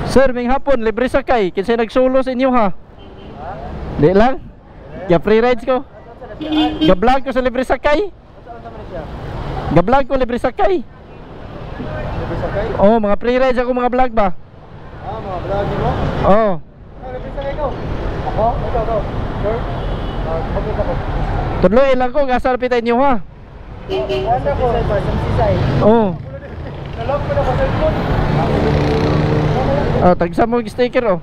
Sir, may hapon, libre sakay. Kinsa nagsulo sa inyo ha? Di lang? Ya free rides ko. Ga-vlog ko sa libre sakay. Ga-vlog ko libre sakay. Libre sakay? Oh, mga free rides ako mga vlog ba? Ah, mga vlog mo? Oh. Libre sakay ko. Ako? Ikaw. Sure? Pagkita ko. Tudloy lang ko, gasal pita inyo ha. Ano ko? Sisay. Oh. Nalog ko na ko cellphone. Oh, tagsa mo yung sticker oh.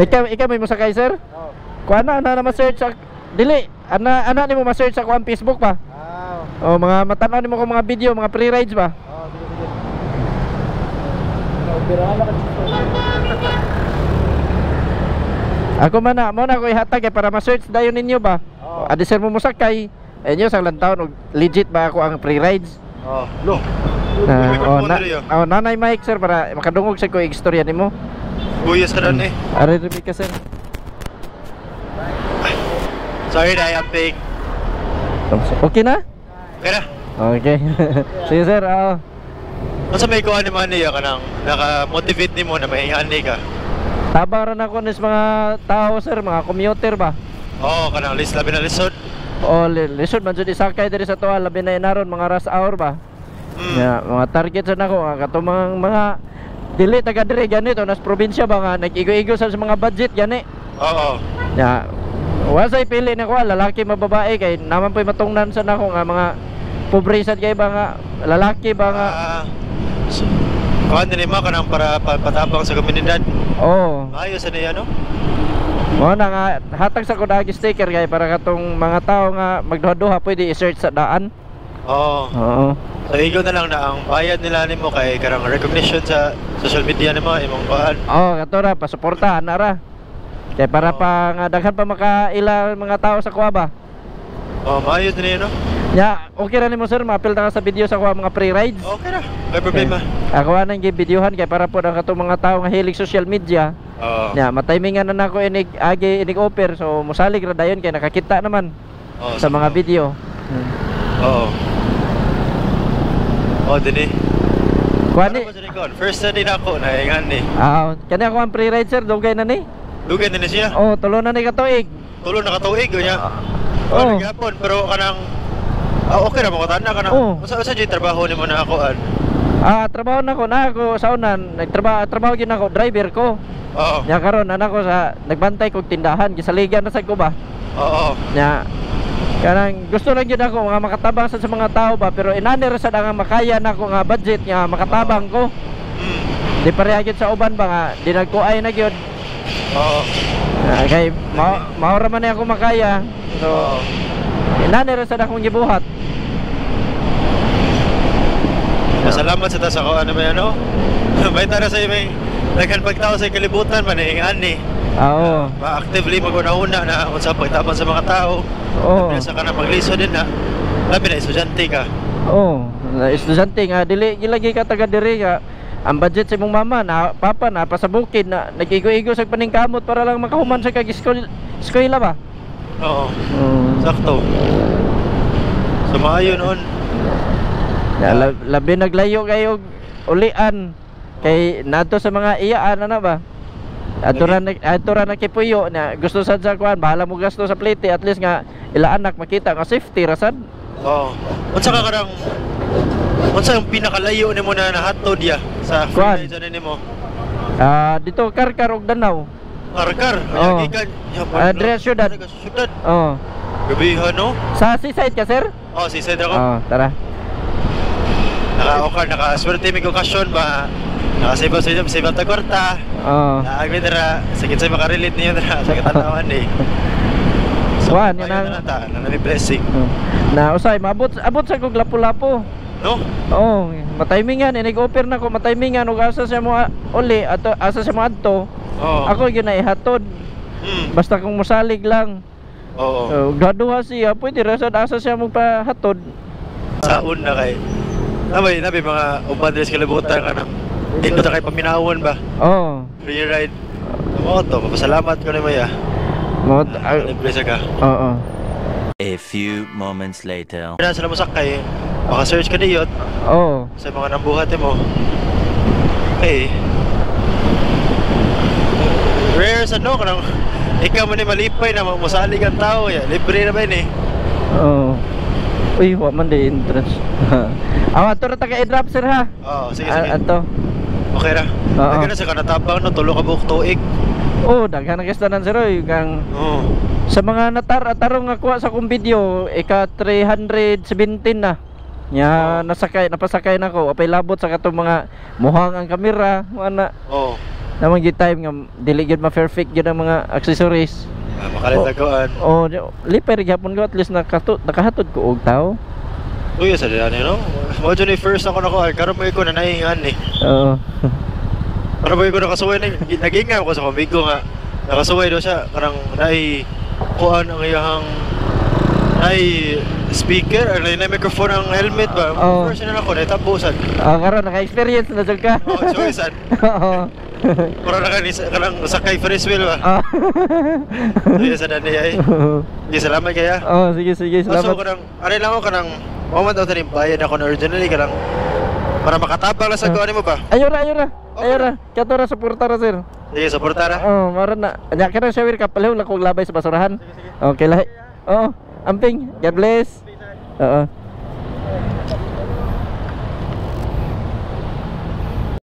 Ikaw may masakay sir? Oo. Kuha na ma-search sa dili. Ana nimo ma-search sa kuan Facebook pa. Ah. Oh, mga matanaw nimo ko mga video, mga free rides ba? Oo, sige. Naubirahan na ka dito. Ako man na, mo na ko ihatag para ma-search dayon ninyo ba? Oo. Adi sir mo musakay. Inyo sang lantaon legit ba ako ang free rides? Oo. Lo. Nanay Mike sir para makadungog sa ko istorya nimo. Buyas ka rin eh. Ari ribi ka sir. Sorry na, Yamping. Okay na? Okay na. Okay. Sige sir, Masa may kuha ni Manny ka nang naka-motivate ni mo na may ani ka? tabaran ako nis mga tao sir, mga commuter ba? Oo, ka nang labi na lisod. O lisod man jud isakay diri sa tuwa labi na inaron mga rush hour ba? Yeah, mga target sa nako katumang mga dili taga diri ganito nas probinsya ba nga nag-igo-igo sa mga budget gani. Oo. Ya, wasay pili na ko lalaki mababae kay naman po'y matungnan sa nako nga mga pobre sad kay ba nga lalaki ba nga. Kuha din mo ka nang para patabang sa komunidad. Oh. Ayos na ano? Mo na nga hatag sa kudagi sticker kay para katong mga tao nga magduha-duha pwede i-search sa daan. Oo. Oo. So ikaw na lang na ang bayad nila nimo kay karang recognition sa social media nimo imong kuan. Oh, kato ra pasuportahan na ra. Kay para pa nga daghan pa makaila mga tao sa kuha ba. Oh, maayos na yun, no? Ya, okay ra nimo sir, maapil ta ka sa video sa kuha mga free rides. Okay na, may problema. Ako nang gi-videohan kay para po ang katong mga tao nga hilig social media. Oo. Ya, matimingan na nako inig offer so mosalig ra dayon kay nakakita naman sa mga video. Oo. Oh, dini. Kuha ni. First na din ako na ingan ni. Kani ako ang free ride sir, dugay na ni. Dugay na ni siya. Oh, tulo na ni katuig. Tulo na katuig niya. Oh, nagapon pero kanang okay ra mo tanda ka na. Usa jud trabaho nimo na akoan. Trabaho na ako sa unan, trabaho gyud ako, driver ko. Oo. Nya karon ko sa nagbantay kog tindahan, gisaligan na sad ko ba. Oo. Nya kanang gusto lang gyud ako nga makatabang sa mga tao ba, pero inani ra sad nga makaya nako nga budget nga makatabang ko. Di pareha gyud sa uban ba nga dinagkuay na gyud. Oo. Kay maura man ako makaya. So inani ra sad akong gibuhat. Salamat sa ta sa ko ano ba yan, no? May tara sa may naghan pagtao sa kalibutan man ni. Oo. Ma-actively maguna-una na unsa pagtapon sa mga tao. Oo. Sa kana magliso din na. Labi na estudyante ka. Oo. Estudyante nga dili gilagi ka taga diri nga ang budget sa imong mama na papa na pa sa bukid na nagigo-igo sa paningkamot para lang makahuman sa eskwela ba? Oo. Sakto. So maayo noon. Labi naglayo kayo ulian kay nato sa mga iyaan na ba? Atura na kipuyo na gusto sad sa kuan bahala mo gasto sa plate at least nga ila anak makita nga safety rasad. Oo. Unsa ka karang unsa yung pinakalayo nimo na nahatod ya sa kuan nimo? Dito Karkar og Danau. Karkar. Oh. Adres syudad. Oh. Gabihan no? Sa seaside ka sir? Oh, seaside ako. Oh, tara. Naka-swerte may okasyon ba? Nakasibaw sa ta kwarta. Oo. Naagmi dara, sakit sa makarelate niyo dara sa katanawan eh. Kuan yan ang nami blessing. Na usay abot sa kog lapu-lapu. No? Oo, matimingan inig-offer na ko matimingan ug asa siya mo uli ato asa siya mo adto. Oo. Ako gyud na ihatod. Basta kung mosalig lang. Oo. Gaduha siya, pwede ra sad asa siya mo pahatod. Saon na kay nabi mga uban sa kalibutan ka nang ito na kay paminawon ba? Oo. Free ride. Mo to, pasalamat ko ni Maya. Mo impresa ka. Oo. A few moments later. Kaya sila mo sakay, maka-search ka diyot. Oo. Sa mga nambuhat mo. Okay. Rare sa no, kanang ikaw man ni malipay na masalig ang tao ya. Libre na ba yun eh? Oo. Uy, wa man di entrance. Ato ra taga i-drop sir ha. Oo, sige, sige. Ato. Okay ra. Oo. Nagana sa kanatabang no, tulo ka buok tuig. Oh, daghan na kastanan sir oy kang Oo. sa mga natar-tarong nga kuha sa kong video, ika 317 na. Nya napasakay na ko, apay labot sa katong mga muhang ang kamera, ana. Oo. Namang gid time nga dili gyud ma-perfect gyud ang mga accessories. Makalitagaan. Oh, lipay gyapon ko at least nakahatod ko og tao. Uy, sa dyan no? Mo dyan first ako na ko, karon mo ko na naiingan eh. Oo. Karon mo ko nakasuway na, nag-ingaw ko sa kamigo nga. Nakasuway daw siya, karang nai kuan ang iyang ay speaker or na microphone ang helmet ba? Oo. First na ako, naitapusan. Karon naka-experience na jud ka. Oo, choicean. Oo. Pero kanang sakay Ferris wheel ba? Ah. Sige sa dani ay. Sige, salamat kaya. Oh, sige sige, So salamat. kanang ari lang ako kanang moment daw tanim bayad ako na originally kanang para makatabang lang sa kuan mo ba? Ayora. Okay. Ayora. Kato ra suporta ra sir. Sige, suportara. Oh, mara na. Anya ka na shawir ka palaw lang kog labay sa basurahan. Okay lahi. Oh, amping. God bless. Oo.